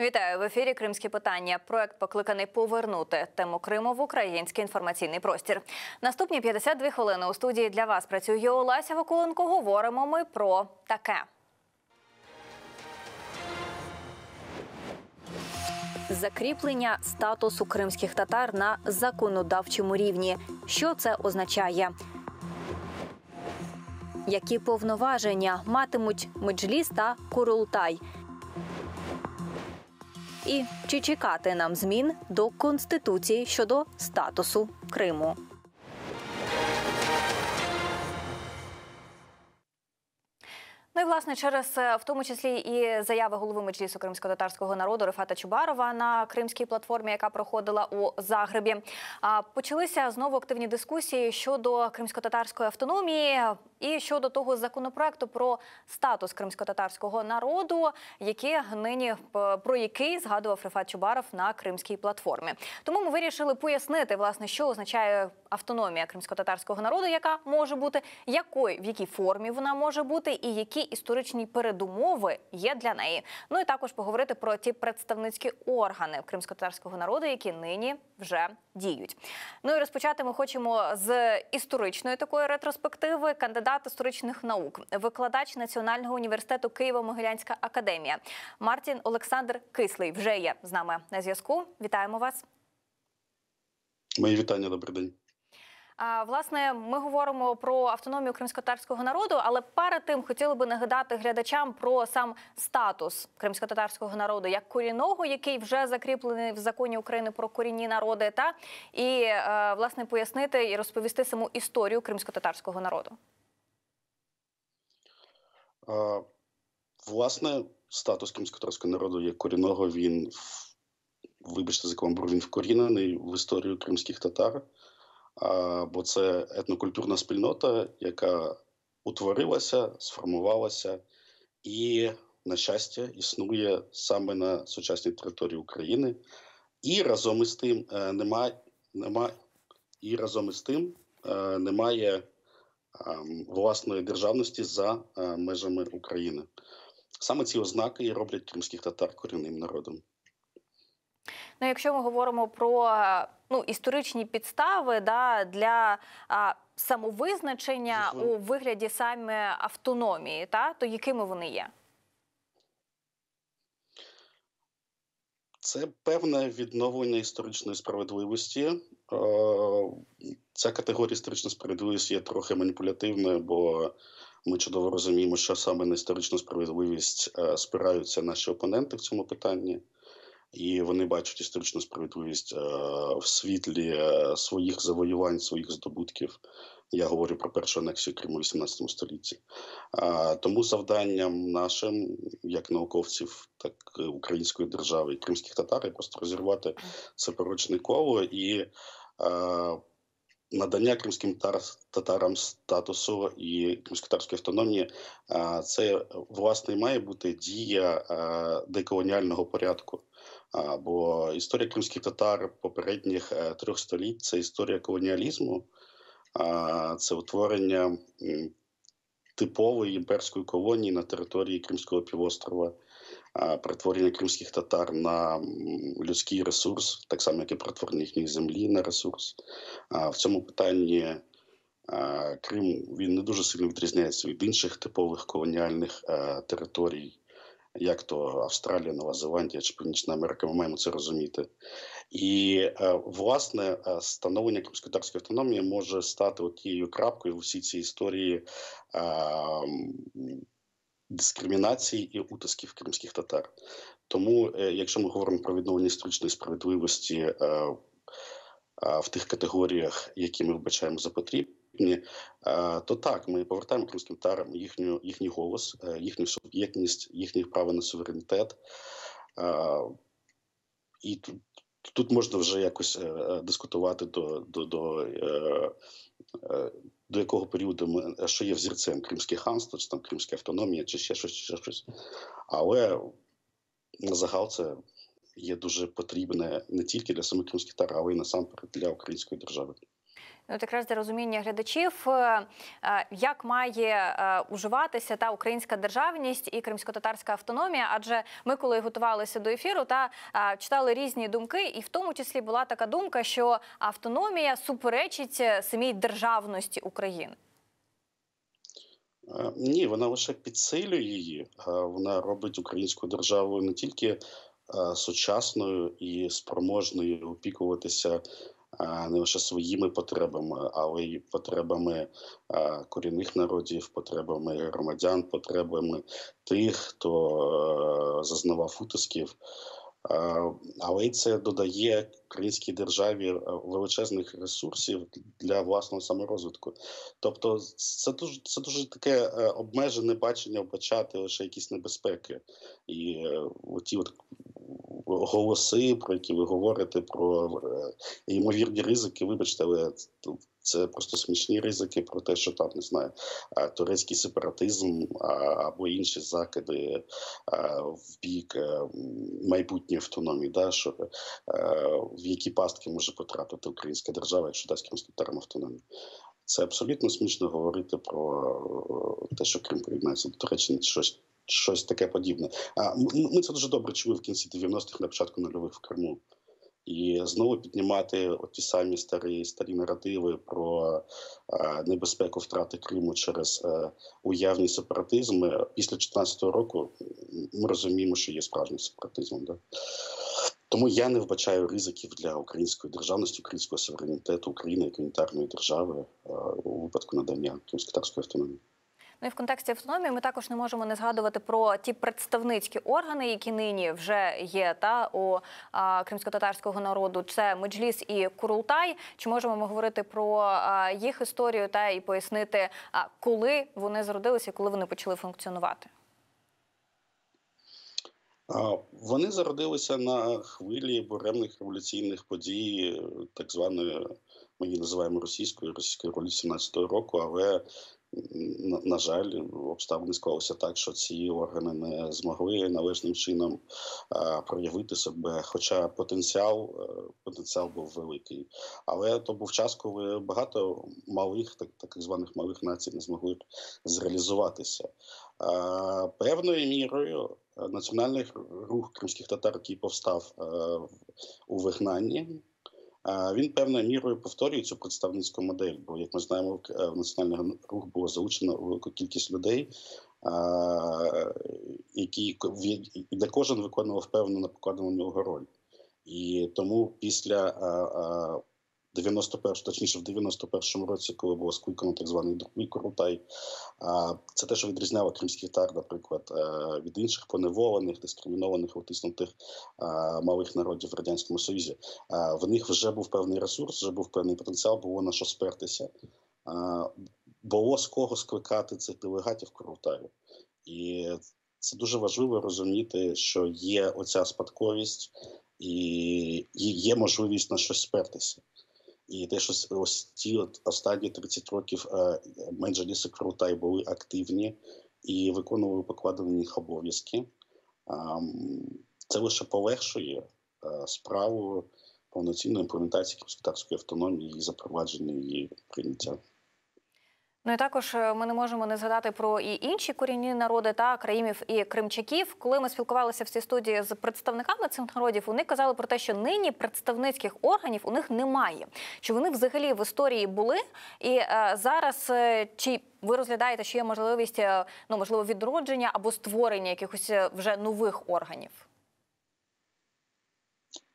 Вітаю! В ефірі «Кримські питання». Проект покликаний повернути тему Криму в український інформаційний простір. Наступні 52 хвилини у студії для вас працює Олеся Вакуленко. Говоримо ми про таке. Закріплення статусу кримських татар на законодавчому рівні. Що це означає? Які повноваження матимуть Меджліс та Курултай? І чи чекати нам змін до Конституції щодо статусу Криму? Ну і, власне, через, в тому числі, і заяви голови Меджлісу кримсько-татарського народу Рефата Чубарова на кримській платформі, яка проходила у Загребі, почалися знову активні дискусії щодо кримсько-татарської автономії і щодо того законопроекту про статус кримсько-татарського народу, про який згадував Рефат Чубаров на кримській платформі. Тому ми вирішили пояснити, власне, що означає автономія кримсько-татарського народу, яка може бути, в якій формі вона може бути і які історичні передумови є для неї. Ну і також поговорити про ті представницькі органи кримсько-татарського народу, які нині вже діють. Ну і розпочати ми хочемо з історичної такої ретроспективи. Кандидат історичних наук, викладач Національного університету Києво-Могилянська академія Мартін Олександр Кислий вже є з нами на зв'язку. Вітаємо вас. Мої вітання, добрий день. Власне, ми говоримо про автономію кримсько-татарського народу, але перед тим хотіли би нагадати глядачам про сам статус кримсько-татарського народу як корінного, який вже закріплений в Законі України про корінні народи, і, власне, пояснити і розповісти саму історію кримсько-татарського народу. Власне, статус кримсько-татарського народу як корінного, він, вибачте за каламбур, він вкорінений в історію кримських татар. Бо це етнокультурна спільнота, яка утворилася, сформувалася і, на щастя, існує саме на сучасній території України. І разом із тим немає власної державності за межами України. Саме ці ознаки і роблять кримських татар корінним народом. Ну, якщо ми говоримо про історичні підстави для самовизначення у вигляді саме автономії, то якими вони є? Це певне відновлення історичної справедливості. Ця категорія історичної справедливості є трохи маніпулятивною, бо ми чудово розуміємо, що саме на історичну справедливість спираються наші опоненти в цьому питанні. І вони бачать історичну справедливість в світлі своїх завоювань, своїх здобутків. Я говорю про першу анексію Криму у 18 столітті. Тому завданням нашим, як науковців, так і української держави і кримських татар, є просто розірвати це порочне коло і надання кримським татарам статусу і кримсько-татарської автономії – це, власне, має бути дія деколоніального порядку. Бо історія кримських татар попередніх 3 століть – це історія колоніалізму, це утворення типової імперської колонії на території Кримського півострова, перетворення кримських татар на людський ресурс, так само, як і перетворення їхньої землі на ресурс. В цьому питанні Крим, він не дуже сильно відрізняється від інших типових колоніальних територій, як то Австралія, Нова Зеландія чи Північна Америка, ми маємо це розуміти. І, власне, становлення кримсько-татарської автономії може стати тією крапкою в усій цій історії дискримінації і утисків кримських татар. Тому, якщо ми говоримо про відновлення історичної справедливості в тих категоріях, які ми вбачаємо за потрібні, то так, ми повертаємо кримським татарам їхній голос, їхню суб'єктність, їхнє право на суверенітет. І тут можна вже якось дискутувати до якого періоду, що є взірцем кримське ханство, чи там кримська автономія, чи ще щось. Але на загал це є дуже потрібне не тільки для самих кримських татар, але й насамперед для української держави. Ну, от якраз для розуміння глядачів, як має уживатися та українська державність і кримсько-татарська автономія, адже ми, коли готувалися до ефіру, читали різні думки, і в тому числі була така думка, що автономія суперечить самій державності України. Ні, вона лише підсилює її. Вона робить українську державу не тільки сучасною і спроможною опікуватися не лише своїми потребами, але й потребами корінних народів, потребами громадян, потребами тих, хто зазнавав утисків. Але й це додає українській державі величезних ресурсів для власного саморозвитку. Тобто це дуже таке обмежене бачення вбачати лише якісь небезпеки. І оті голоси, про які ви говорите, про ймовірні ризики, вибачте, але це просто смішні ризики про те, що там, не знаю, турецький сепаратизм або інші закиди в бік майбутньої автономії, що в які пастки може потрапити українська держава, якщо дасть кримськотатарам автономію. Це абсолютно смішно говорити про те, що Крим приєднається до Туреччини, щось таке подібне. Ми це дуже добре чули в кінці 90-х, на початку нульових в Криму. І знову піднімати ті самі старі наративи про небезпеку втрати Криму через уявні сепаратизми. Після 2014 року ми розуміємо, що є справжнім сепаратизмом. Да? Тому я не вбачаю ризиків для української державності, українського суверенітету, України як унітарної держави у випадку надання кримськотатарської автономії. Ну і в контексті автономії ми також не можемо не згадувати про ті представницькі органи, які нині вже є у кримськотатарського народу. Це Меджліс і Курултай. Чи можемо ми говорити про їх історію і пояснити, коли вони зародилися і коли вони почали функціонувати? Вони зародилися на хвилі буремних революційних подій, так званої, ми її називаємо російської революції 17-го року, але на жаль, обставини склалися так, що ці органи не змогли належним чином проявити себе, хоча потенціал був великий. Але то був час, коли багато малих, так званих малих націй не змогли зреалізуватися. Певною мірою національний рух кримських татар, який повстав у вигнанні, він певною мірою повторює цю представницьку модель, бо, як ми знаємо, в національний рух було залучено велику кількість людей, де кожен виконував певну покладену на нього роль. І тому після 91-му році, коли було скликано так званий другий Курултай, це те, що відрізняло кримських татар, наприклад, від інших поневолених, дискримінованих, утиснутих малих народів в Радянському Союзі. В них вже був певний ресурс, вже був певний потенціал, було на що спертися. Було з кого скликати цих делегатів Курултаю. І це дуже важливо розуміти, що є оця спадковість і є можливість на щось спертися. І те, що ось ті останні 30 років Меджліс і Курултай були активні і виконували покладені на них обов'язки, це лише полегшує справу повноцінної імплементації кримськотатарської автономії і запровадження її прийняття. Ну і також ми не можемо не згадати про і інші корінні народи караїмів і кримчаків. Коли ми спілкувалися в цій студії з представниками цих народів, вони казали про те, що нині представницьких органів у них немає. Чи вони взагалі в історії були? І зараз чи ви розглядаєте, що є можливість, можливо, відродження або створення якихось вже нових органів?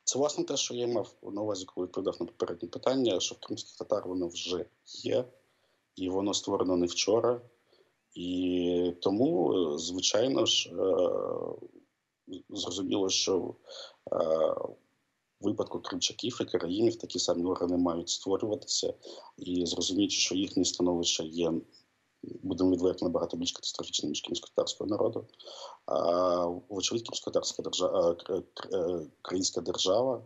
Це, власне, те, що я мав на увазі, коли відповідав на попереднє питання, що в кримських татар воно вже є. І воно створено не вчора. І тому, звичайно ж, зрозуміло, що в випадку кримчаків і караїмів такі самі органи мають створюватися. І зрозуміючи, що їхнє становище є, будемо відверто, набагато більш катастрофічним, ніж кримськотатарського народу. Вочевидь, українська держава,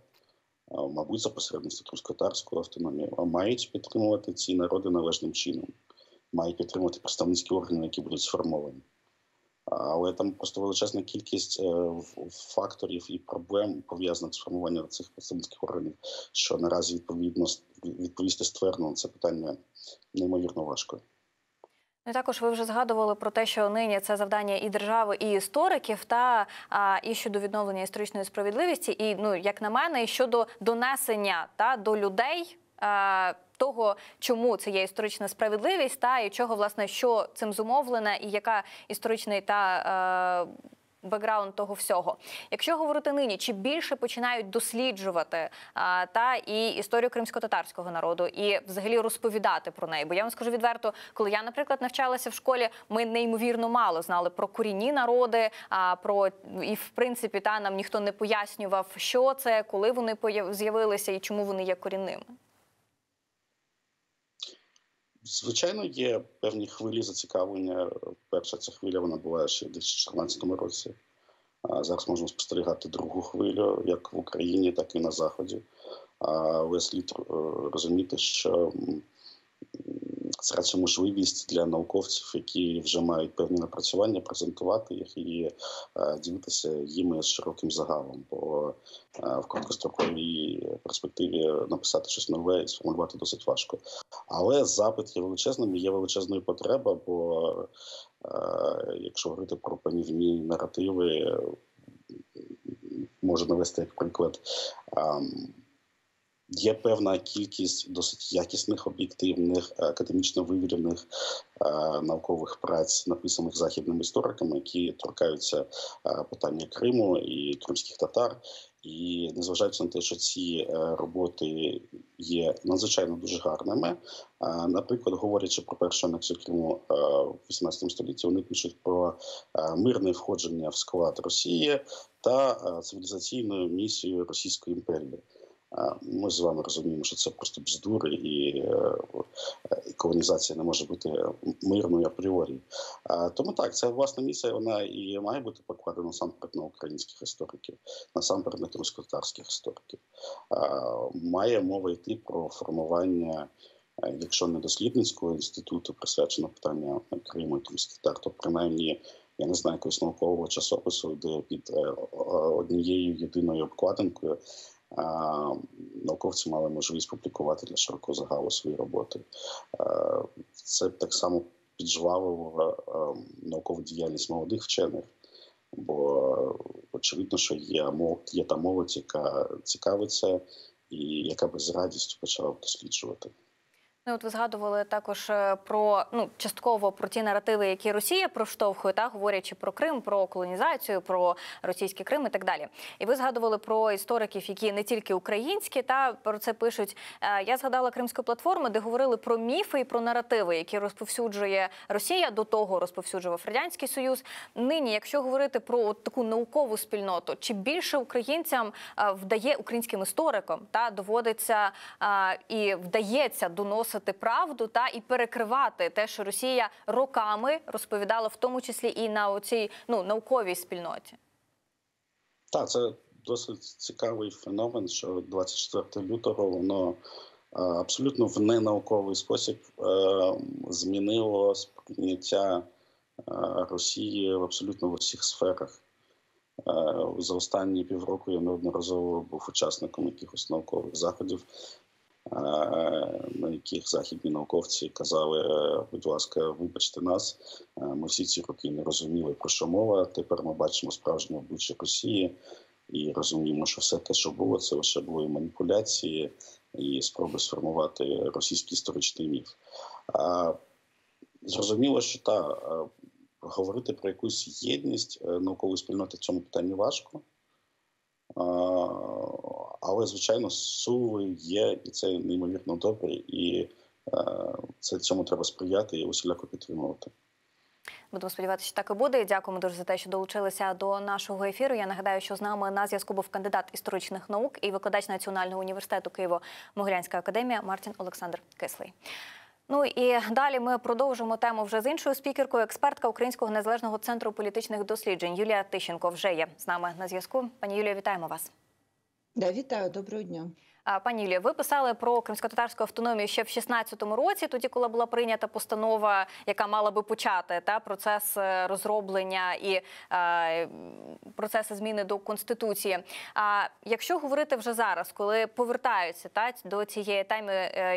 мабуть, за посередництвом кримськотатарської автономії, мають підтримувати ці народи належним чином, мають підтримувати представницькі органи, які будуть сформовані. Але там просто величезна кількість факторів і проблем, пов'язаних з формуванням цих представницьких органів, що наразі відповісти ствердно на це питання неймовірно важко. Ну, і також ви вже згадували про те, що нині це завдання і держави, і істориків, і щодо відновлення історичної справедливості, і, ну, як на мене, і щодо донесення до людей того, чому це є історична справедливість, і чого, власне, що цим зумовлене, і яка історичний бекграунд того всього. Якщо говорити нині, чи більше починають досліджувати і історію кримсько-татарського народу, і взагалі розповідати про неї? Бо я вам скажу відверто, коли я, наприклад, навчалася в школі, ми неймовірно мало знали про корінні народи, і в принципі нам ніхто не пояснював, що це, коли вони з'явилися і чому вони є корінними. Звичайно, є певні хвилі зацікавлення. Перша ця хвиля, вона була ще в 2014 році. Зараз можна спостерігати другу хвилю, як в Україні, так і на Заході. Але слід розуміти, що це радше можливість для науковців, які вже мають певні напрацювання, презентувати їх і ділитися їми з широким загалом. Бо в короткостроковій перспективі написати щось нове і сформулювати досить важко. Але запит є величезним, є величезною потреба, бо якщо говорити про панівні наративи, можу навести як приклад, є певна кількість досить якісних, об'єктивних, академічно вивірених наукових праць, написаних західними істориками, які торкаються питання Криму і кримських татар. І незважаючи на те, що ці роботи є надзвичайно дуже гарними, наприклад, говорячи про першу анексію Криму в 18 столітті, вони пишуть про мирне входження в склад Росії та цивілізаційну місію Російської імперії. Ми з вами розуміємо, що це просто бздури, і колонізація не може бути мирною апріорі. Тому так, ця власна місія, вона і має бути покладена насамперед на українських істориків, насамперед на кримськотатарських істориків. Має мова йти про формування, якщо не дослідницького інституту, присвяченого питання Криму і кримських татар, то принаймні, я не знаю, якогось наукового часопису, де під однією єдиною обкладинкою науковці мали можливість публікувати для широкого загалу свої роботи. Це так само піджвавило наукову діяльність молодих вчених, бо очевидно, що є та молодь, яка цікавиться і яка би з радістю почала досліджувати. От ви згадували також про, частково про ті наративи, які Росія проштовхує, говорячи про Крим, про колонізацію, про російський Крим і так далі. І ви згадували про істориків, які не тільки українські, про це пишуть. Я згадала Кримську платформу, де говорили про міфи і про наративи, які розповсюджує Росія, до того розповсюджував Радянський Союз. Нині, якщо говорити про таку наукову спільноту, чи більше українцям українським історикам, доводиться і вдається доносити правду і перекривати те, що Росія роками розповідала, в тому числі і на цій науковій спільноті? Так, це досить цікавий феномен, що 24 лютого воно абсолютно в ненауковий спосіб змінило сприйняття Росії абсолютно в усіх сферах. За останні півроку я неодноразово був учасником якихось наукових заходів, на яких західні науковці казали: будь ласка, вибачте нас, ми всі ці роки не розуміли, про що мова, тепер ми бачимо справжнє обличчя Росії і розуміємо, що все те, що було, це лише були маніпуляції і спроби сформувати російський історичний міф. Зрозуміло, що говорити про якусь єдність наукової спільноти в цьому питанні важко. Але, звичайно, суви є, і це неймовірно добре, і цьому треба сприяти і усіляко підтримувати. Будемо сподіватися, що так і буде. Дякуємо дуже за те, що долучилися до нашого ефіру. Я нагадаю, що з нами на зв'язку був кандидат історичних наук і викладач Національного університету Києво-Могилянська академія Мартін Олександр Кислий. І далі ми продовжимо тему вже з іншою спікеркою. Експертка Українського незалежного центру політичних досліджень Юлія Тищенко вже є з нами на зв'язку. Пані Юлія, вітаємо вас. Да, вітаю, доброго дня. Пані Юлія, ви писали про кримськотатарську автономію ще в 2016 році, тоді, коли була прийнята постанова, яка мала би почати процес розроблення і процеси зміни до Конституції. А якщо говорити вже зараз, коли повертаються до цієї теми,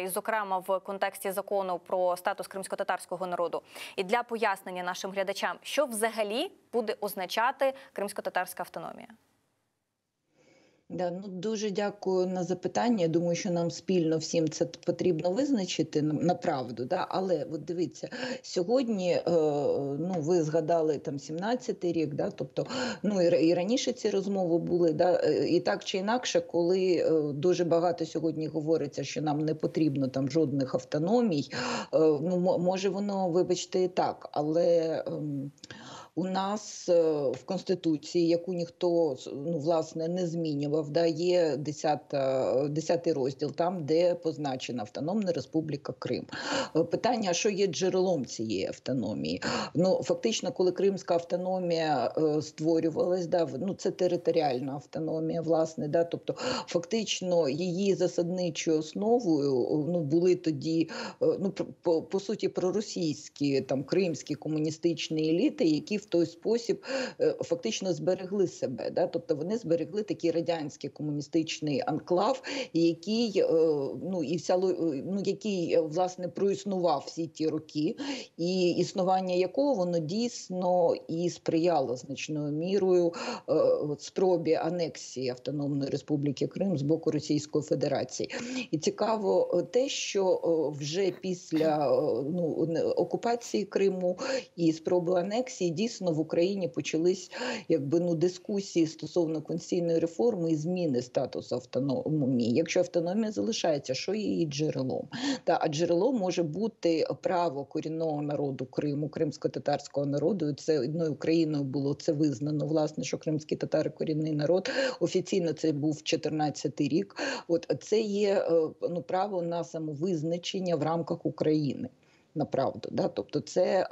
і, зокрема, в контексті закону про статус кримськотатарського народу, і для пояснення нашим глядачам, що взагалі буде означати кримськотатарська автономія? Да, ну дуже дякую на запитання. Я думаю, що нам спільно всім це потрібно визначити направду. Да? Але от дивіться, сьогодні, ну ви згадали там 17-й рік, да? Тобто, ну і раніше ці розмови були, да? І так чи інакше, коли дуже багато сьогодні говориться, що нам не потрібно там жодних автономій, ну може воно, вибачте, і так, але у нас в Конституції, яку ніхто, ну, власне, не змінював, да, є 10-й розділ, там, де позначена Автономна Республіка Крим. Питання, що є джерелом цієї автономії? Ну, фактично, коли Кримська автономія створювалась, да, ну, це територіальна автономія, власне, да, тобто фактично її засадничою основою, ну, були тоді, ну, по суті, проросійські, там, кримські комуністичні еліти, які в той спосіб фактично зберегли себе. Да? Тобто вони зберегли такий радянський комуністичний анклав, який, ну, який, власне, проіснував всі ті роки, і існування якого воно дійсно і сприяло значною мірою спробі анексії Автономної Республіки Крим з боку Російської Федерації. І цікаво те, що вже після окупації Криму і спроби анексії дійсно в Україні почались дискусії стосовно конституційної реформи і зміни статусу автономії. Якщо автономія залишається, що є її джерелом? А джерелом може бути право корінного народу Криму, кримсько-татарського народу. Це одною Україною було це визнано, власне, що кримські татари – корінний народ. Офіційно це був 14-й рік. Це є право на самовизначення в рамках України. Направду, да? Тобто це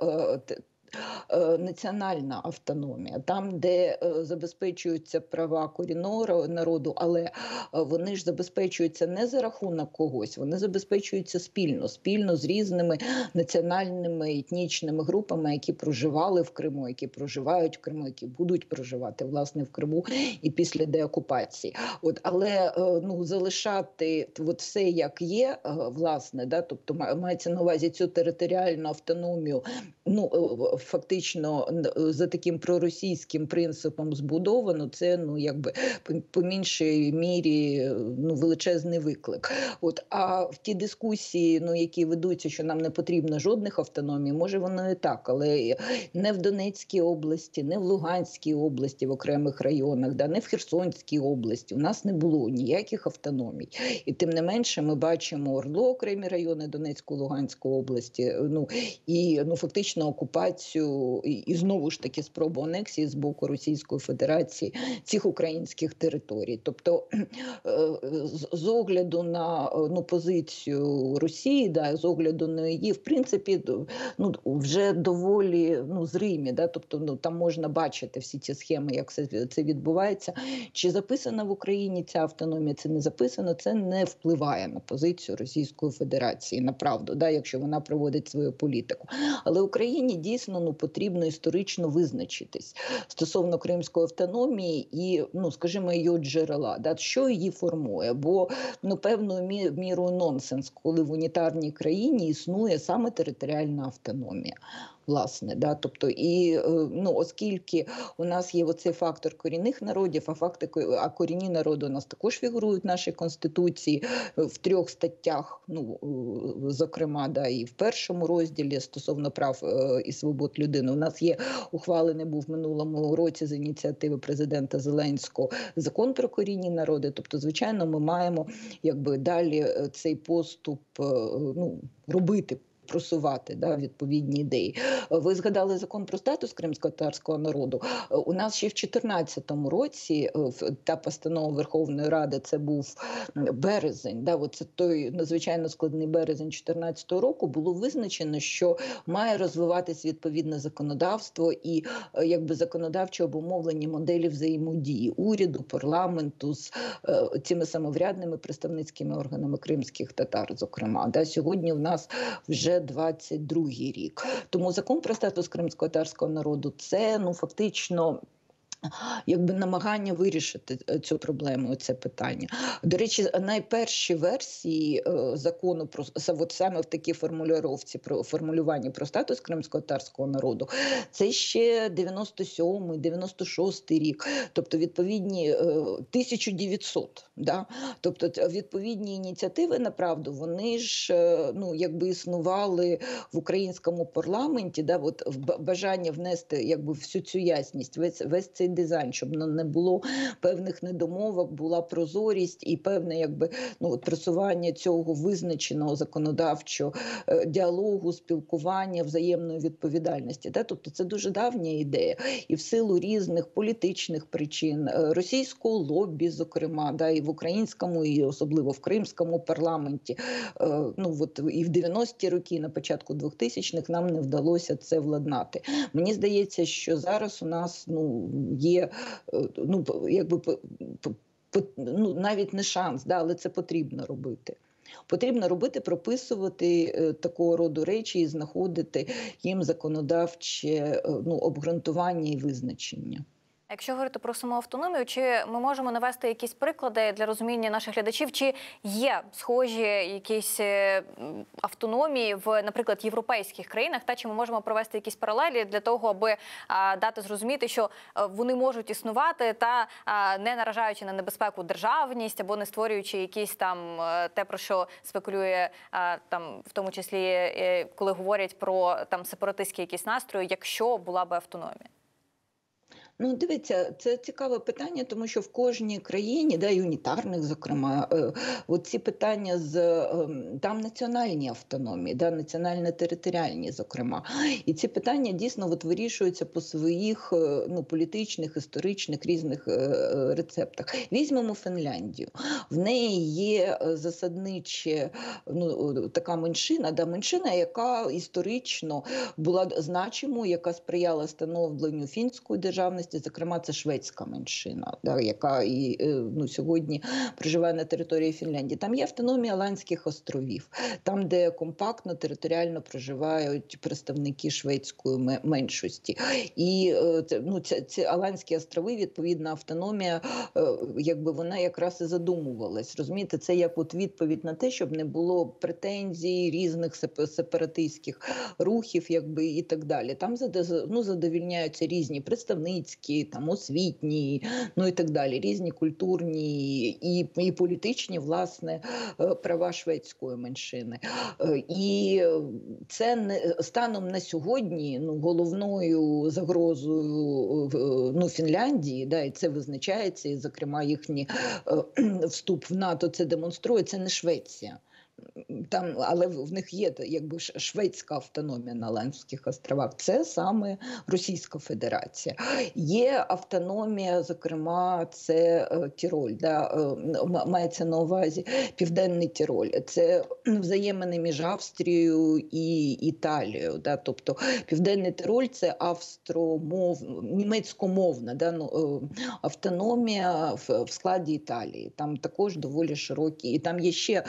національна автономія, там, де забезпечуються права корінного народу, але вони ж забезпечуються не за рахунок когось, вони забезпечуються спільно з різними національними етнічними групами, які проживали в Криму, які проживають в Криму, які будуть проживати, власне, в Криму і після деокупації. Але залишати все як є, власне, да, тобто мається на увазі цю територіальну автономію, фактично за таким проросійським принципом збудовано, це по меншій мірі величезний виклик. А в ті дискусії, які ведуться, що нам не потрібно жодних автономій, може воно і так, але не в Донецькій області, не в Луганській області в окремих районах, не в Херсонській області. У нас не було ніяких автономій. І тим не менше ми бачимо ОРДЛО, окремі райони Донецької, Луганської області, і фактично окупацію і знову ж таки спробу анексії з боку Російської Федерації цих українських територій. Тобто з огляду на позицію Росії, з огляду на її, в принципі, вже доволі зримі, тобто там можна бачити всі ці схеми, як це відбувається. Чи записана в Україні ця автономія, це не записано, це не впливає на позицію Російської Федерації, направду, якщо вона проводить свою політику. Але Україні дійсно потрібно історично визначитись стосовно кримської автономії і, скажімо, її джерела, що її формує. Бо, певною мірою нонсенс, коли в унітарній країні існує саме територіальна автономія. Власне, тобто, оскільки у нас є оцей фактор корінних народів, а корінні народи у нас також фігурують в нашій Конституції в 3 статтях, зокрема, і в першому розділі стосовно прав і свобод людини. У нас є ухвалений був в минулому році з ініціативи президента Зеленського закон про корінні народи. Тобто, звичайно, ми маємо далі цей поступ робити просувати, да, відповідні ідеї. Ви згадали закон про статус кримськотатарського народу. У нас ще в 2014 році та постанова Верховної Ради, це був березень, да, це той надзвичайно складний березень 2014 року, було визначено, що має розвиватись відповідне законодавство і якби законодавчо обумовлені моделі взаємодії уряду, парламенту з цими самоврядними представницькими органами кримських татар, зокрема. Да, сьогодні в нас вже 22-й рік. Тому закон про статус кримськотатарського народу – це фактично якби намагання вирішити цю проблему, це питання. До речі, найперші версії закону про саме в такій формулювання про формулювання про статус кримськотатарського народу, це ще 97-й, 96-й рік, тобто відповідні 1900, да? Тобто відповідні ініціативи, направду, вони ж якби існували в українському парламенті, да? Бажання внести якби всю цю ясність, весь цей дизайн, щоб не було певних недомовок, була прозорість і певне якби просування цього визначеного законодавчого діалогу, спілкування, взаємної відповідальності. Да? Тобто це дуже давня ідея. І в силу різних політичних причин, російського лобі, зокрема, да, і в українському, і особливо в кримському парламенті, і в 90-ті роки, і на початку 2000-х нам не вдалося це владнати. Мені здається, що зараз у нас є навіть не шанс, да, але це потрібно робити. Потрібно робити, прописувати такого роду речі і знаходити їм законодавче обґрунтування і визначення. Якщо говорити про саму автономію, чи ми можемо навести якісь приклади для розуміння наших глядачів, чи є схожі якісь автономії в, наприклад, європейських країнах, чи ми можемо провести якісь паралелі для того, аби дати зрозуміти, що вони можуть існувати та не наражаючи на небезпеку державність або не створюючи якісь там те, про що спекулює в тому числі, коли говорять про сепаратистські якісь настрої, якщо була би автономія? Дивіться, це цікаве питання, тому що в кожній країні, да, і унітарних, зокрема, ці питання там національні автономії, да, національно-територіальні, зокрема. І ці питання дійсно вирішуються по своїх політичних, історичних, різних рецептах. Візьмемо Фінляндію. В неї є засадниче така меншина, яка історично була значимою, яка сприяла становленню фінської державності. Зокрема, це шведська меншина, да, яка сьогодні проживає на території Фінляндії. Там є автономія Аландських островів, там, де компактно територіально проживають представники шведської меншості. І ці Аландські острови, відповідна автономія, якби вона якраз і задумувалась. Розумієте, це як відповідь на те, щоб не було претензій різних сепаратистських рухів, якби, і так далі. Там задовільняються різні представницькі, освітні, і так далі, різні культурні і політичні, власне, права шведської меншини. І це станом на сьогодні головною загрозою Фінляндії, да, і це визначається, і, зокрема, їхній вступ в НАТО це демонструє, це не Швеція. Але в них є якби шведська автономія на Аландських островах. Це саме Російська Федерація. Є автономія, зокрема, це Тіроль, да, мається на увазі Південний Тіроль. Це взаємини між Австрією і Італією. Да, тобто Південний Тіроль – це німецькомовна, да, автономія в складі Італії. Там також доволі широкі. І там є ще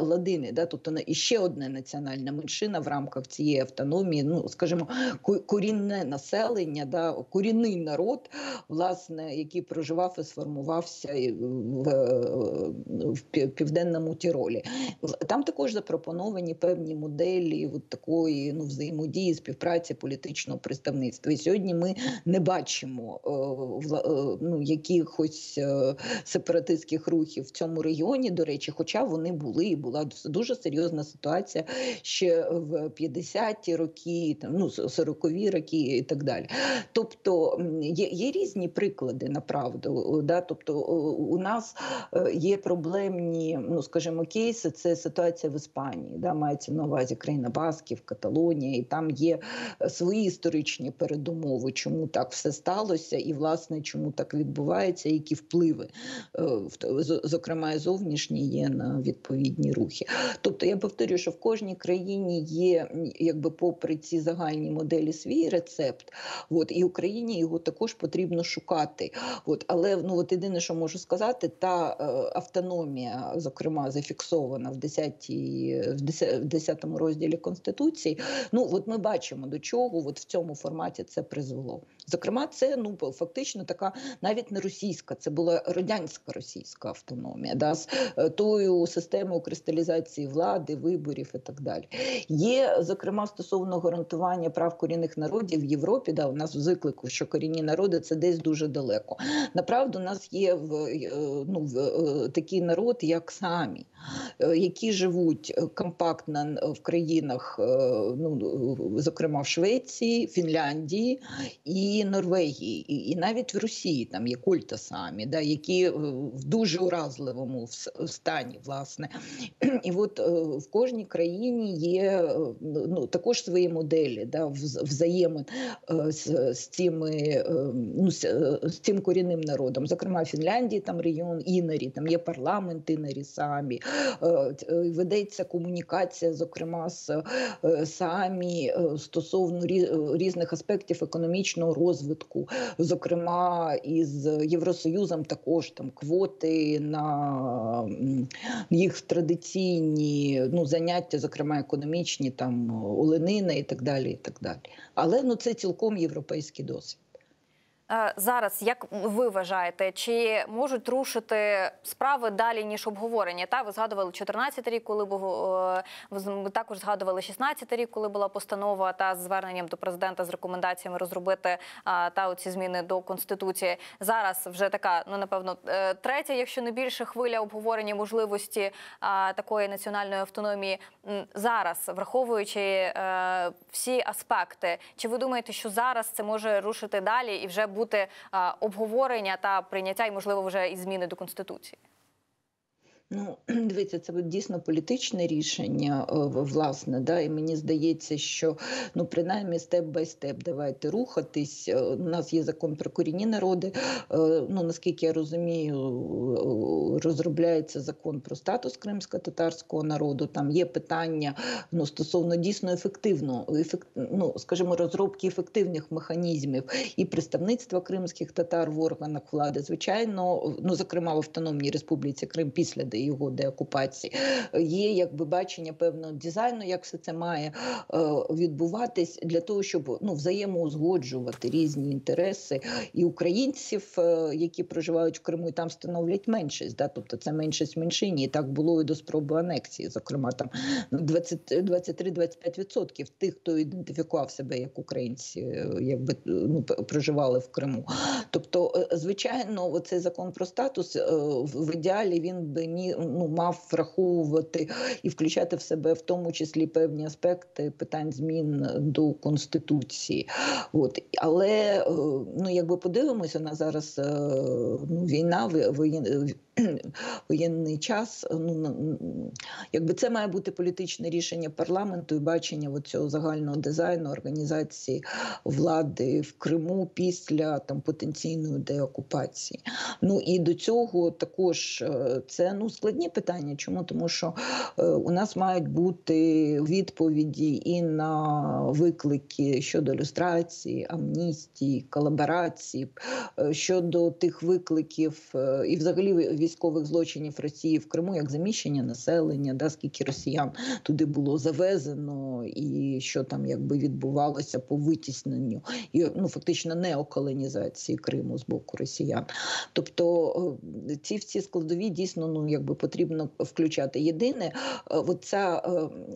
ладини, да, тобто іще одна національна меншина в рамках цієї автономії, скажімо, корінне населення, да, корінний народ, власне, який проживав і сформувався в Південному Тіролі. Там також запропоновані певні моделі такої взаємодії, співпраці, політичного представництва. І сьогодні ми не бачимо якихось сепаратистських рухів в цьому регіоні, регіоні, до речі, хоча вони були, і була дуже серйозна ситуація ще в 50-ті роки, там, ну, 40-ві роки і так далі. Тобто є різні приклади, направду. Да? Тобто у нас є проблемні, ну, скажімо, кейси, це ситуація в Іспанії, да? Мається на увазі країна Басків, Каталонія, і там є свої історичні передумови, чому так все сталося, і, власне, чому так відбувається, які впливи, зокрема, і зовнішні, є на відповідні рухи. Тобто, я повторюю, що в кожній країні є, якби, попри ці загальні моделі, свій рецепт, от, і Україні його також потрібно шукати. От, але, ну, от єдине, що можу сказати, та автономія, зокрема, зафіксована в 10-му розділі Конституції, ну, от ми бачимо, до чого от в цьому форматі це призвело. Зокрема, це, ну, фактично така навіть не російська, це була радянська російська автономія, да, з тою системою кристалізації влади, виборів і так далі. Є, зокрема, стосовно гарантування прав корінних народів в Європі, да, у нас в заклику, що корінні народи – це десь дуже далеко. Направду, у нас є такий народ, як Саамі, які живуть компактно в країнах, ну, зокрема в Швеції, Фінляндії і Норвегії, і навіть в Росії там є культа Саамі, да, які в дуже уразливому стані, власне. І от в кожній країні є, ну, також свої моделі, да, взаємин з цим корінним народом. Зокрема, в Фінляндії там регіон Інарі, там є парламент Інарі Саамі, ведеться комунікація, зокрема, з Саамі стосовно різних аспектів економічного розвитку, зокрема, із Євросоюзом також там квоти на їх традиційні, ну, заняття, зокрема, економічні, там, оленина і так далі, і так далі. Але, ну, це цілком європейський досвід. Зараз, як ви вважаєте, чи можуть рушити справи далі, ніж обговорення? Та ви згадували 14-й рік, коли був, ви також згадували 16-й рік, коли була постанова та з зверненням до президента з рекомендаціями розробити та оці зміни до Конституції. Зараз вже така, ну, напевно, третя, якщо не більше, хвиля обговорення можливості такої національної автономії. Зараз, враховуючи всі аспекти, чи ви думаєте, що зараз це може рушити далі і вже бути обговорення та прийняття, і, можливо, вже і зміни до Конституції? Ну, дивіться, це дійсно політичне рішення, власне, да, і мені здається, що, ну, принаймні, степ-бай-степ давайте рухатись. У нас є закон про корінні народи, ну, наскільки я розумію, розробляється закон про статус кримсько-татарського народу, там є питання, ну, стосовно дійсно ефективного, ну, скажімо, розробки ефективних механізмів і представництва кримських татар в органах влади, звичайно, ну, зокрема, в Автономній Республіці Крим після його деокупації, є, якби, бачення певного дизайну, як все це має відбуватись, для того, щоб, ну, взаємоузгоджувати різні інтереси і українців, які проживають в Криму, і там становлять меншість, да? Тобто це меншість в меншині, і так було і до спроби анексії, зокрема, там 23-25% тих, хто ідентифікував себе як українці, якби, ну, проживали в Криму. Тобто, звичайно, оцей закон про статус, в ідеалі він би мав враховувати і включати в себе в тому числі певні аспекти питань змін до Конституції. От. Але, ну, якби подивимося на зараз, ну, війна, воєнний час, ну, якби це має бути політичне рішення парламенту і бачення цього загального дизайну організації влади в Криму після там потенційної деокупації. Ну і до цього також це, ну, складні питання. Чому? Тому що у нас мають бути відповіді і на виклики щодо люстрації, амністії, колаборації, щодо тих викликів і взагалі військових злочинів Росії в Криму, як заміщення населення, да, скільки росіян туди було завезено і що там, якби, відбувалося по витісненню і, ну, фактично неоколонізації Криму з боку росіян. Тобто ці всі складові дійсно, ну, якби, потрібно включати. Єдине, оця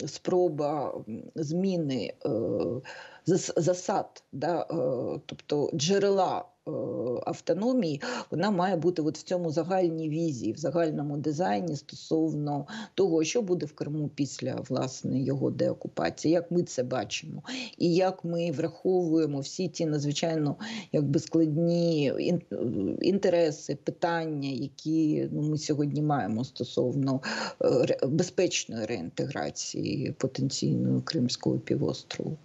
спроба зміни засад, да, тобто джерела автономії, вона має бути от в цьому загальній візії, в загальному дизайні стосовно того, що буде в Криму після, власне, його деокупації, як ми це бачимо, і як ми враховуємо всі ті надзвичайно якби складні інтереси, питання, які ми сьогодні маємо стосовно безпечної реінтеграції потенційної Кримського півострову.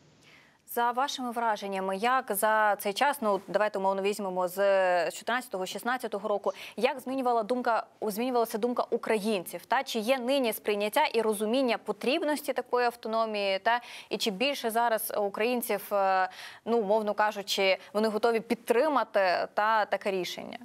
За вашими враженнями, як за цей час, давайте умовно візьмемо з 14-16 року, як змінювалася думка українців? Чи є нині сприйняття і розуміння потрібності такої автономії? І чи більше зараз українців, умовно кажучи, вони готові підтримати таке рішення?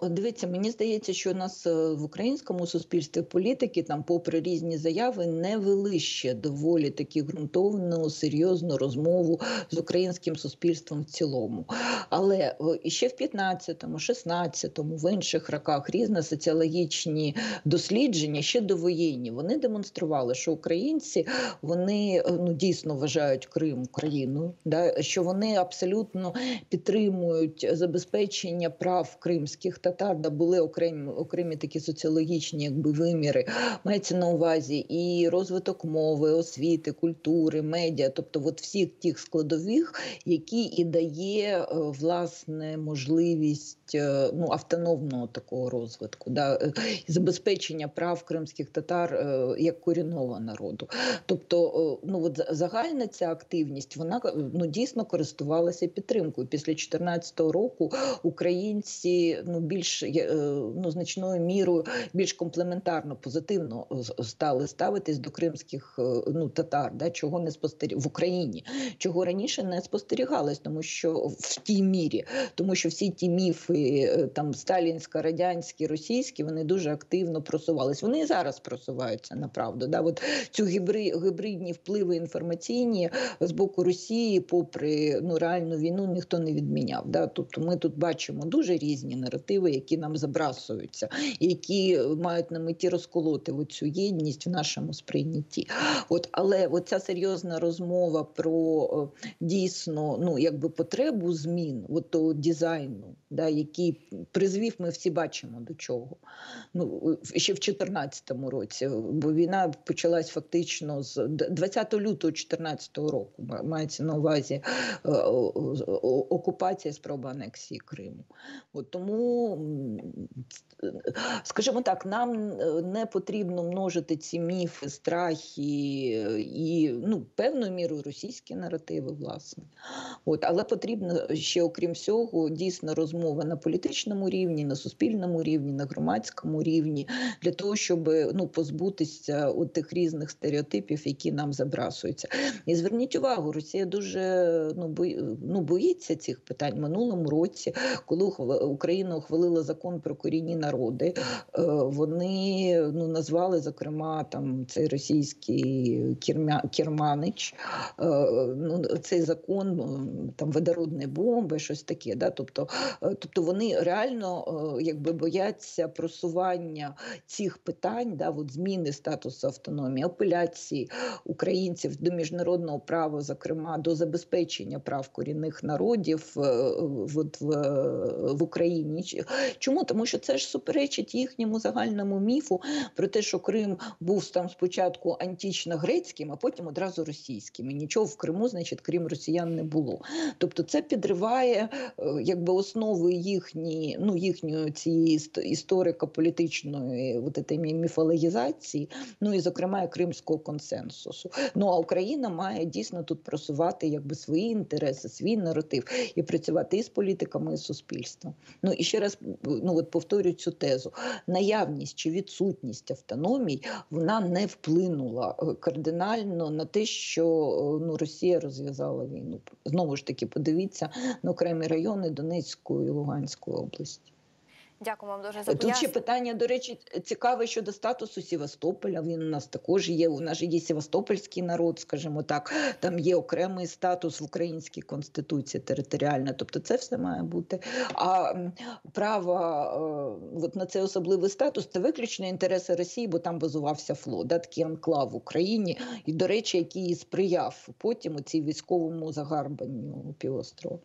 Дивіться, мені здається, що у нас в українському суспільстві політики, попри різні заяви, не вели ще доволі таки ґрунтовну, серйозну розмову з українським суспільством в цілому. Але ще в 15-му, 16-му, в інших роках різні соціологічні дослідження, ще довоєнні, вони демонстрували, що українці, вони дійсно вважають Крим Україною, що вони абсолютно підтримують забезпечення прав кримських татар, були окремі такі соціологічні виміри. Мається на увазі і розвиток мови, освіти, культури, медіа, тобто всіх тих складових, які і дає, власне, можливість автономного такого розвитку, забезпечення прав кримських татар як корінного народу. Тобто, загальна ця активність, вона дійсно користувалася підтримкою. Після 2014 року українці більш значною мірою більш комплементарно, позитивно стали ставитись до кримських татар, чого не в Україні, чого раніше не спостерігалось, тому що в тій мірі, тому що всі ті міфи сталінські, радянські, російські, вони дуже активно просувались. Вони і зараз просуваються, направду. Цю гібридні впливи інформаційні з боку Росії, попри реальну війну, ніхто не відміняв. Тобто ми тут бачимо дуже різні наративи, які нам забрасуються, які мають на меті розколоти цю єдність в нашому сприйнятті. Але ця серйозна розмова про дійсно потребу змін того дизайну, який призвів, ми всі бачимо до чого. Ще в 2014 році, бо війна почалась фактично з 20 лютого 2014 року, мається на увазі окупація, спроба анексії Криму. Тому, скажімо так, нам не потрібно множити ці міфи, страхи і певною мірою російські наративи, власне. Але потрібно ще, окрім всього, дійсно розмова на політичному рівні, на суспільному рівні, на громадському рівні, для того, щоб позбутися тих різних стереотипів, які нам забрасуються. І зверніть увагу, Росія дуже боїться цих питань. В минулому році, коли Україна ухвалила закон про корінні народи, вони назвали, зокрема, цей російський Керманич, цей закон, водородні бомби, щось таке. Тобто вони реально бояться просування цих питань, зміни статусу автономії, апеляції українців до міжнародного права, зокрема, до забезпечення прав корінних народів в Україні. Чому? Тому що це ж суперечить їхньому загальному міфу про те, що Крим був спочатку антично-грецьким, а потім одразу російським. І нічого в Криму, значить, крім росіян, не було. Тобто це підриває основи їхньої цієї історико-політичної міфологізації, і, зокрема, і кримського консенсусу. А Україна має дійсно тут просувати свої інтереси, свій наратив і працювати і з політиками, і з суспільством. І ще раз повторюю цю тезу. Наявність чи відсутність автономій, вона не вплинула кардинально на те, що Росія розв'язала війну. Знову ж таки, подивіться на окремі райони Донецької і Луганської області. Дякую вам дуже за Тут ще пояснення. питання, до речі, цікаве щодо статусу Севастополя. Він у нас також є. У нас же є севастопольський народ, скажімо так. Там є окремий статус в українській конституції територіальна. Тобто це все має бути. А право от на цей особливий статус – це виключно інтереси Росії, бо там базувався флот, да, такий анклав в Україні. І, до речі, який сприяв потім у цій військовому загарбанню півострова.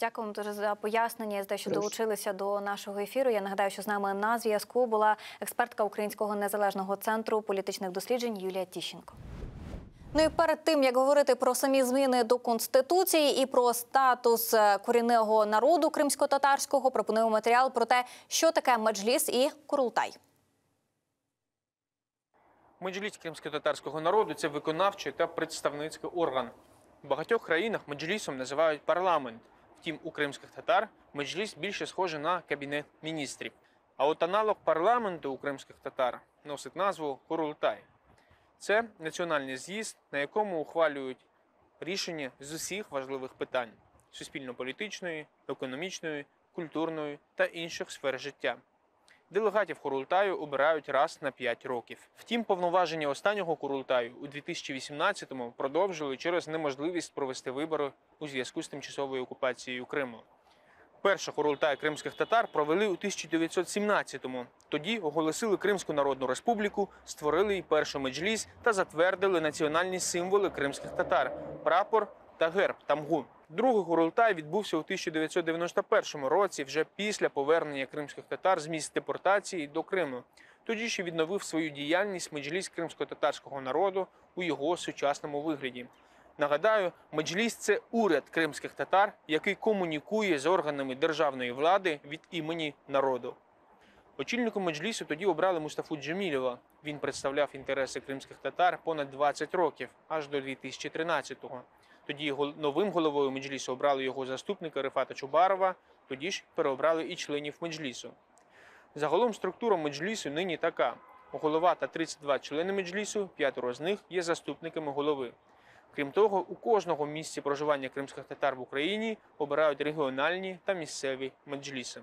Дякую вам дуже за пояснення, за те, що Прошу. долучилися до нашого ефіру. Я нагадаю, що з нами на зв'язку була експертка Українського незалежного центру політичних досліджень Юлія Тіщенко. Ну і перед тим, як говорити про самі зміни до Конституції і про статус корінного народу кримсько-татарського, пропоную матеріал про те, що таке меджліс і курултай. Меджліс кримсько-татарського народу – це виконавчий та представницький орган. В багатьох країнах меджлісом називають парламент. Втім, у кримських татар меджліс більше схоже на кабінет міністрів. А от аналог парламенту у кримських татар носить назву курултай. Це національний з'їзд, на якому ухвалюють рішення з усіх важливих питань – суспільно-політичної, економічної, культурної та інших сфер життя. Делегатів курултаю обирають раз на 5 років. Втім, повноваження останнього курултаю у 2018-му продовжили через неможливість провести вибори у зв'язку з тимчасовою окупацією Криму. Перший курултай кримських татар провели у 1917-му. Тоді оголосили Кримську Народну Республіку, створили і перший меджліс та затвердили національні символи кримських татар – прапор та герб тамгу. Другий курултай відбувся у 1991 році, вже після повернення кримських татар з місць депортації до Криму. Тоді ще відновив свою діяльність меджліс кримсько-татарського народу у його сучасному вигляді. Нагадаю, меджліс – це уряд кримських татар, який комунікує з органами державної влади від імені народу. Очільником меджлісу тоді обрали Мустафу Джемілєва. Він представляв інтереси кримських татар понад 20 років, аж до 2013-го. Тоді новим головою меджлісу обрали його заступника Рефата Чубарова, тоді ж переобрали і членів меджлісу. Загалом структура меджлісу нині така. Голова та 32 члени меджлісу, 5 з них є заступниками голови. Крім того, у кожного місці проживання кримських татар в Україні обирають регіональні та місцеві меджліси.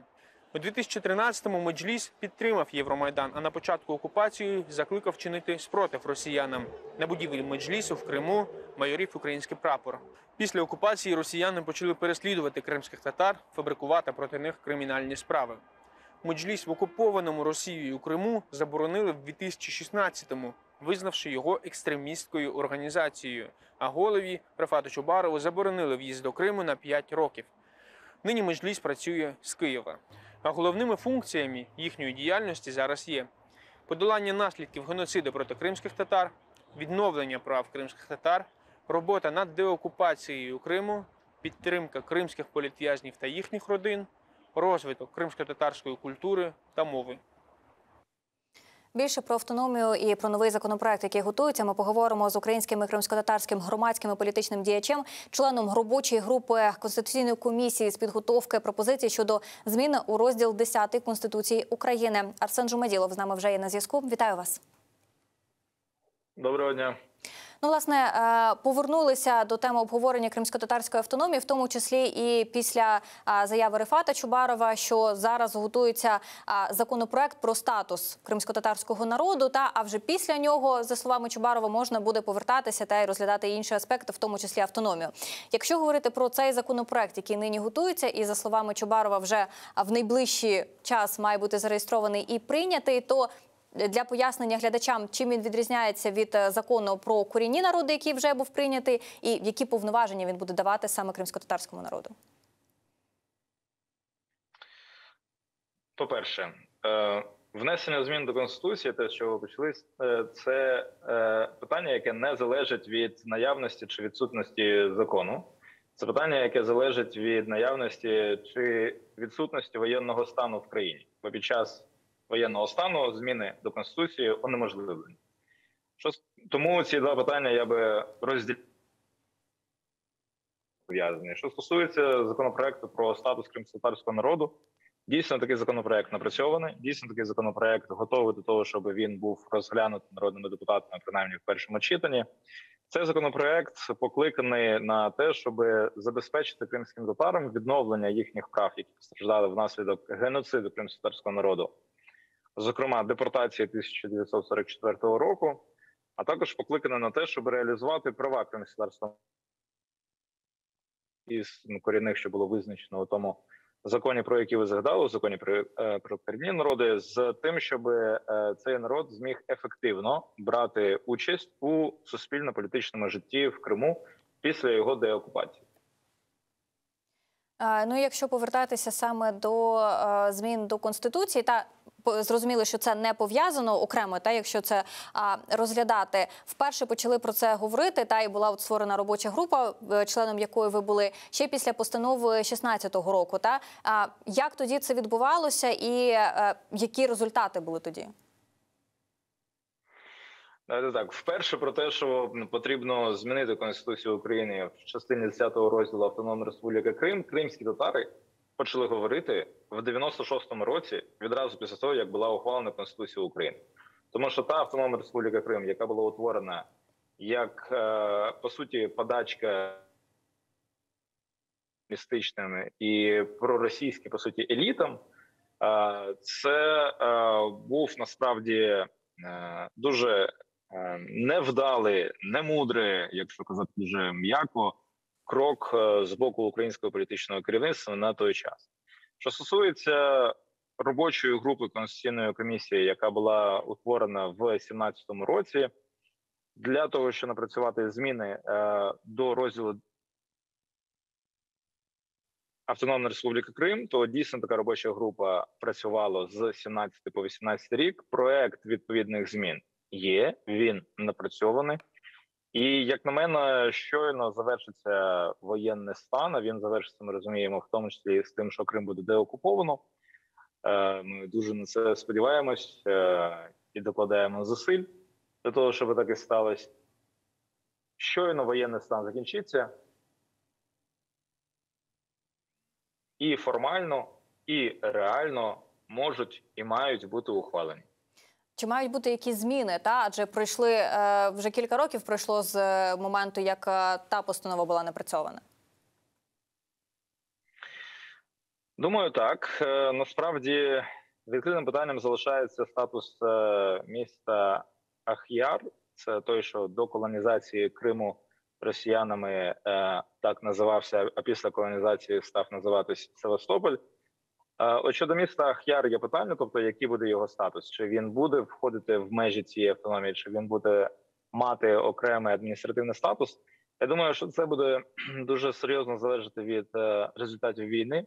У 2013-му меджліс підтримав Євромайдан, а на початку окупації закликав чинити спротив росіянам. На будівлі меджлісу в Криму майорів український прапор. Після окупації росіяни почали переслідувати кримських татар, фабрикувати проти них кримінальні справи. Меджліс в окупованому Росією Криму заборонили в 2016-му, визнавши його екстремістською організацією, а голові Рефату Чубарову заборонили в'їзд до Криму на 5 років. Нині меджліс працює з Києва. А головними функціями їхньої діяльності зараз є подолання наслідків геноциду проти кримських татар, відновлення прав кримських татар, робота над деокупацією Криму, підтримка кримських політв'язнів та їхніх родин, розвиток кримсько-татарської культури та мови. Більше про автономію і про новий законопроект, який готується, ми поговоримо з українським і кримськотатарським громадським і політичним діячем, членом робочої групи Конституційної комісії з підготовки пропозицій щодо зміни у розділ 10 Конституції України. Арсен Жумаділов з нами вже є на зв'язку. Вітаю вас. Доброго дня. Ну, власне, повернулися до теми обговорення кримсько-татарської автономії, в тому числі і після заяви Рефата Чубарова, що зараз готується законопроект про статус кримсько-татарського народу, а вже після нього, за словами Чубарова, можна буде повертатися та й розглядати інші аспекти, в тому числі автономію. Якщо говорити про цей законопроект, який нині готується, і, за словами Чубарова, вже в найближчий час має бути зареєстрований і прийнятий, то для пояснення глядачам, чим він відрізняється від закону про корінні народи, який вже був прийнятий, і які повноваження він буде давати саме кримсько-татарському народу? По-перше, внесення змін до Конституції, те, з чого почали, це питання, яке не залежить від наявності чи відсутності закону. Це питання, яке залежить від наявності чи відсутності воєнного стану в країні. Бо під час воєнного стану зміни до Конституції унеможливлені. Тому ці два питання я би розділив. Що стосується законопроекту про статус кримськотатарського народу, дійсно такий законопроект напрацьований, дійсно такий законопроект готовий до того, щоб він був розглянутий народними депутатами, принаймні в першому читанні. Цей законопроект покликаний на те, щоб забезпечити кримським татарам відновлення їхніх прав, які постраждали внаслідок геноциду кримськотатарського народу, зокрема депортації 1944 року, а також покликаний на те, щоб реалізувати права кримськотатарського із корінних, що було визначено у тому законі, про який ви згадали, у законі про корінні народи, з тим, щоб цей народ зміг ефективно брати участь у суспільно-політичному житті в Криму після його деокупації. Ну, якщо повертатися саме до змін до Конституції, та зрозуміло, що це не пов'язано окремо, та якщо це розглядати, вперше почали про це говорити, та і була от створена робоча група, членом якої ви були ще після постанови 2016 року. Та як тоді це відбувалося і які результати були тоді? Так, вперше про те, що потрібно змінити Конституцію України в частині 10-го розділу Автономної Республіки Крим, кримські татари почали говорити в 96-му році, відразу після того, як була ухвалена Конституція України. Тому що та Автономна Республіка Крим, яка була утворена як, по суті, подачка містичними і проросійським, по суті, елітам, це був насправді дуже невдалий, немудрий, якщо казати дуже м'яко, крок з боку українського політичного керівництва на той час. Що стосується робочої групи Конституційної комісії, яка була утворена в 2017 році, для того, щоб напрацювати зміни до розділу Автономна Республіка Крим, то дійсно така робоча група працювала з 17 по 18 рік. Проект відповідних змін є, він напрацьований. І, як на мене, щойно завершиться воєнний стан, а він завершиться, ми розуміємо, в тому числі з тим, що Крим буде деокуповано. Ми дуже на це сподіваємось і докладаємо зусиль для того, щоб так і сталося. Щойно воєнний стан закінчиться, і формально, і реально можуть і мають бути ухвалені. Чи мають бути якісь зміни? Адже пройшли вже кілька років пройшло з моменту, як та постанова була напрацьована. Думаю, так. Насправді відкритим питанням залишається статус міста Ах'яр. Це той, що до колонізації Криму росіянами так називався, а після колонізації став називатись Севастополь. От щодо міста Ах'яр є питання, тобто який буде його статус? Чи він буде входити в межі цієї автономії, чи він буде мати окремий адміністративний статус? Я думаю, що це буде дуже серйозно залежати від результатів війни,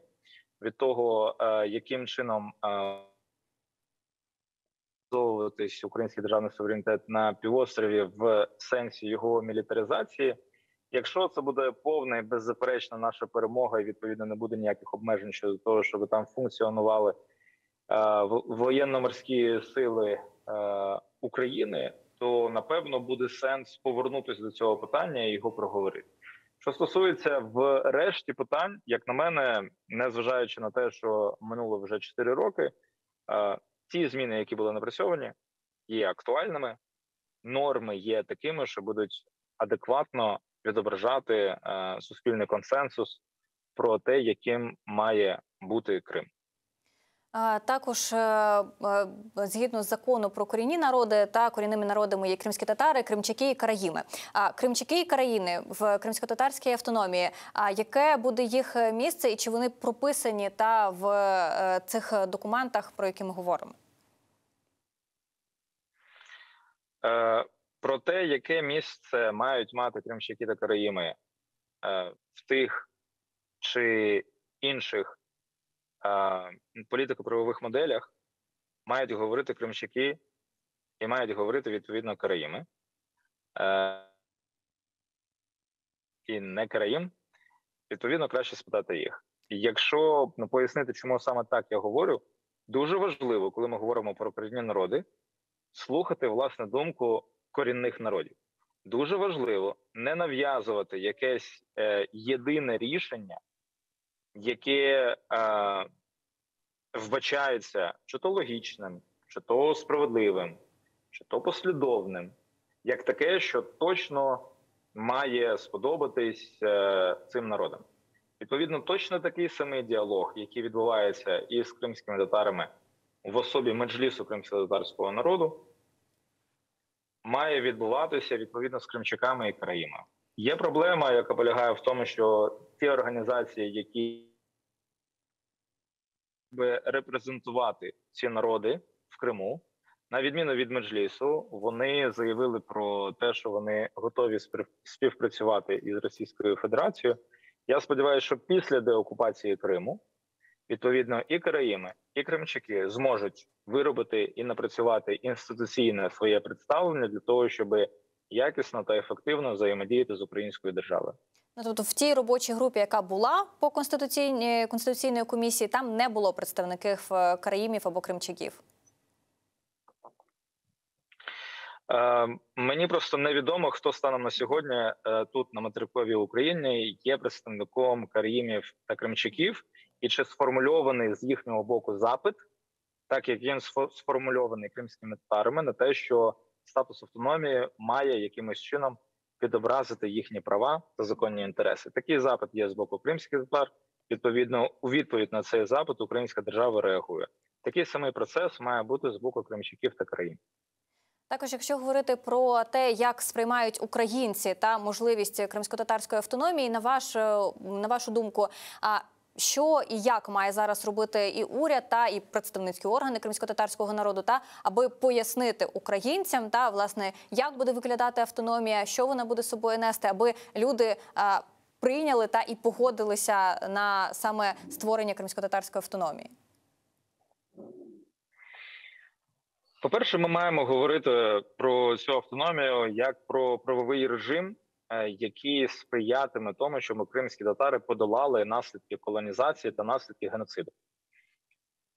від того, яким чином реалізовуватись український державний суверенітет на півострові в сенсі його мілітаризації. Якщо це буде повна і беззаперечна наша перемога, і відповідно не буде ніяких обмежень щодо того, щоб там функціонували воєнно-морські сили України, то напевно буде сенс повернутися до цього питання і його проговорити. Що стосується в решті питань, як на мене, незважаючи на те, що минуло вже 4 роки, ті зміни, які були напрацьовані, є актуальними, норми є такими, що будуть адекватно відображати суспільний консенсус про те, яким має бути Крим. Також згідно з закону про корінні народи та корінними народами є кримські татари, кримчаки і караїми. Кримчаки і караїни в кримсько-татарській автономії, яке буде їх місце і чи вони прописані та в цих документах, про які ми говоримо? Про те, яке місце мають мати кримчаки та караїми в тих чи інших політико-правових моделях, мають говорити кримчаки і мають говорити, відповідно, караїми. І не караїм, відповідно, краще спитати їх. Якщо пояснити, чому саме так я говорю, дуже важливо, коли ми говоримо про корінні народи, слухати, власне, думку корінних народів. Дуже важливо не нав'язувати якесь єдине рішення, яке вбачається чи то логічним, чи то справедливим, чи то послідовним, як таке, що точно має сподобатись цим народам. Відповідно, точно такий самий діалог, який відбувається із кримськими татарами в особі Меджлісу кримськотатарського народу, має відбуватися відповідно з кримчаками і караїмами. Є проблема, яка полягає в тому, що ті організації, які би репрезентувати ці народи в Криму, на відміну від Меджлісу, вони заявили про те, що вони готові співпрацювати із Російською Федерацією. Я сподіваюся, що після деокупації Криму, відповідно, і караїми, і кримчаки зможуть виробити і напрацювати інституційне своє представлення для того, щоб якісно та ефективно взаємодіяти з українською державою. Ну, тобто в тій робочій групі, яка була по конституційної комісії, там не було представників караїмів або кримчаків? Мені просто невідомо, хто станом на сьогодні тут, на материковій Україні, є представником караїмів та кримчаків, і чи сформульований з їхнього боку запит, так як він сформульований кримськими татарами, на те, що статус автономії має якимось чином відобразити їхні права та законні інтереси. Такий запит є з боку кримських татар. Відповідно, у відповідь на цей запит українська держава реагує. Такий самий процес має бути з боку кримчаків та країн. Також, якщо говорити про те, як сприймають українці та можливість кримськотатарської автономії, на вашу думку, що і як має зараз робити і уряд, та і представницькі органи кримськотатарського народу, та аби пояснити українцям, та власне, як буде виглядати автономія, що вона буде собою нести, аби люди прийняли та і погодилися на саме створення кримськотатарської автономії? По-перше, ми маємо говорити про цю автономію як про правовий режим, який сприятиме тому, щоб кримські татари подолали наслідки колонізації та наслідки геноциду.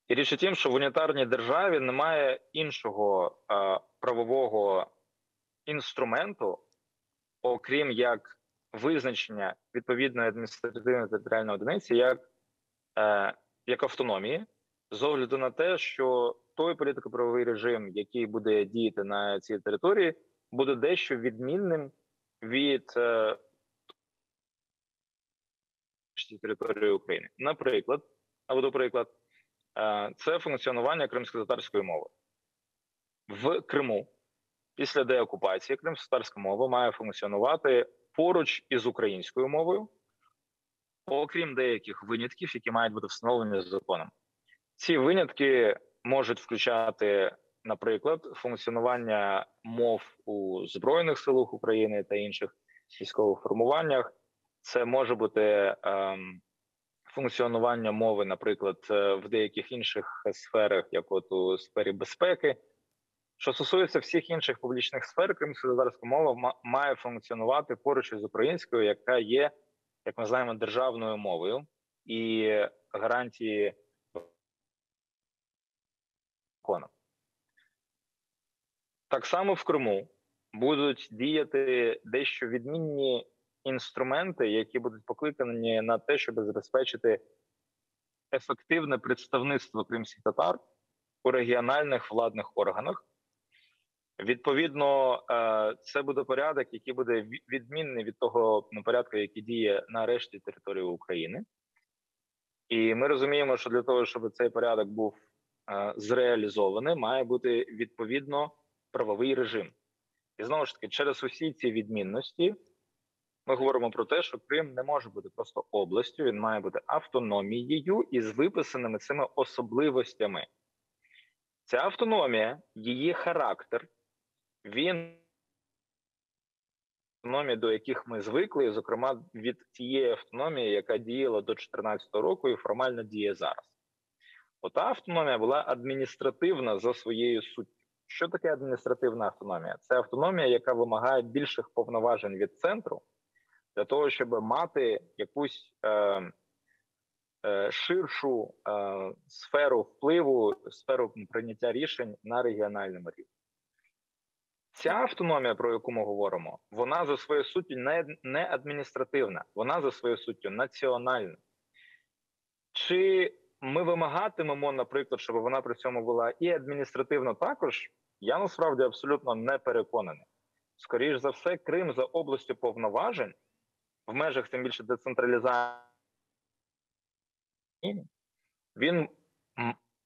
І річ у тім, що в унітарній державі немає іншого правового інструменту, окрім як визначення відповідної адміністративної територіальної одиниці як автономії, з огляду на те, що той політико-правовий режим, який буде діяти на цій території, буде дещо відмінним від території України. Наприклад, наведу приклад, це функціонування кримськотатарської мови. В Криму після деокупації кримськотатарська мова має функціонувати поруч із українською мовою, окрім деяких винятків, які мають бути встановлені законом. Ці винятки можуть включати, наприклад, функціонування мов у Збройних силах України та інших військових формуваннях. Це може бути функціонування мови, наприклад, в деяких інших сферах, як от у сфері безпеки. Що стосується всіх інших публічних сфер, кримськотатарська мова має функціонувати поруч із українською, яка є, як ми знаємо, державною мовою, і гарантії закону. Так само в Криму будуть діяти дещо відмінні інструменти, які будуть покликані на те, щоб забезпечити ефективне представництво кримських татар у регіональних владних органах. Відповідно, це буде порядок, який буде відмінний від того порядку, який діє на решті території України. І ми розуміємо, що для того, щоб цей порядок був зреалізований, має бути відповідно правовий режим. І знову ж таки, через усі ці відмінності ми говоримо про те, що Крим не може бути просто областю, він має бути автономією із виписаними цими особливостями. Ця автономія, її характер, він автономії, до яких ми звикли, зокрема від тієї автономії, яка діяла до 2014 року і формально діє зараз. Ота автономія була адміністративна за своєю суттю. Що таке адміністративна автономія? Це автономія, яка вимагає більших повноважень від центру для того, щоб мати якусь ширшу сферу впливу, сферу прийняття рішень на регіональному рівні. Ця автономія, про яку ми говоримо, вона за своєю суттю не адміністративна, вона за своєю суттю національна. Чи ми вимагатимемо, наприклад, щоб вона при цьому була і адміністративно також, я насправді абсолютно не переконаний. скоріш за все, Крим за областю повноважень в межах тим більше децентралізації,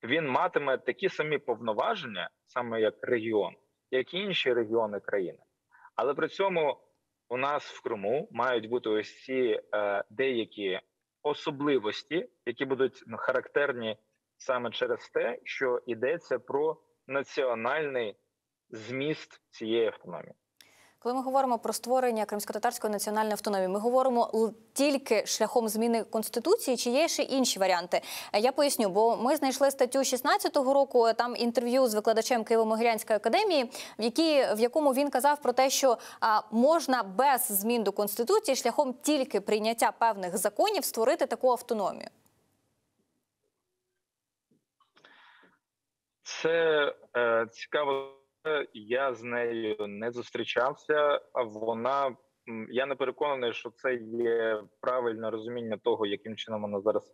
він матиме такі самі повноваження, саме як регіон, як і інші регіони країни. Але при цьому у нас в Криму мають бути ось ці деякі особливості, які будуть характерні саме через те, що йдеться про національний зміст цієї автономії. Коли ми говоримо про створення кримськотатарської національної автономії, ми говоримо тільки шляхом зміни Конституції, чи є ще інші варіанти? Я поясню, бо ми знайшли статтю 16-го року, там інтерв'ю з викладачем Києво-Могилянської академії, в якому він казав про те, що можна без змін до Конституції шляхом тільки прийняття певних законів створити таку автономію. Це цікаво. Я з нею не зустрічався, я не переконаний, що це є правильне розуміння того, яким чином воно зараз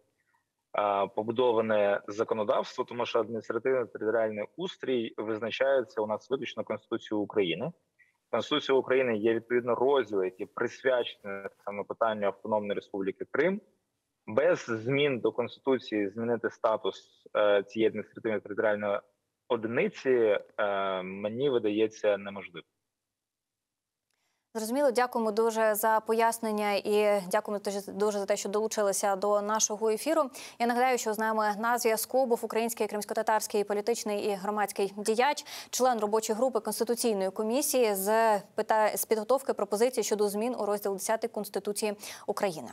побудоване законодавство, тому що адміністративно-територіальний устрій визначається у нас виключно Конституцією України. Конституція України є відповідно розділ, який присвячений саме питанню Автономної Республіки Крим. Без змін до Конституції змінити статус цієї адміністративно-територіальної одиниці, мені видається, неможливо. Зрозуміло, дякуємо дуже за пояснення і дякуємо дуже за те, що долучилися до нашого ефіру. Я нагадаю, що з нами на зв'язку був український кримськотатарський політичний і громадський діяч, член робочої групи Конституційної комісії з підготовки пропозицій щодо змін у розділ 10 Конституції України.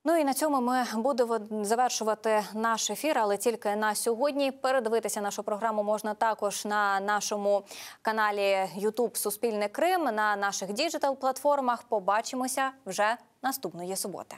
Ну і на цьому ми будемо завершувати наш ефір, але тільки на сьогодні. Передивитися нашу програму можна також на нашому каналі YouTube «Суспільне Крим», на наших діджитал-платформах. Побачимося вже наступної суботи.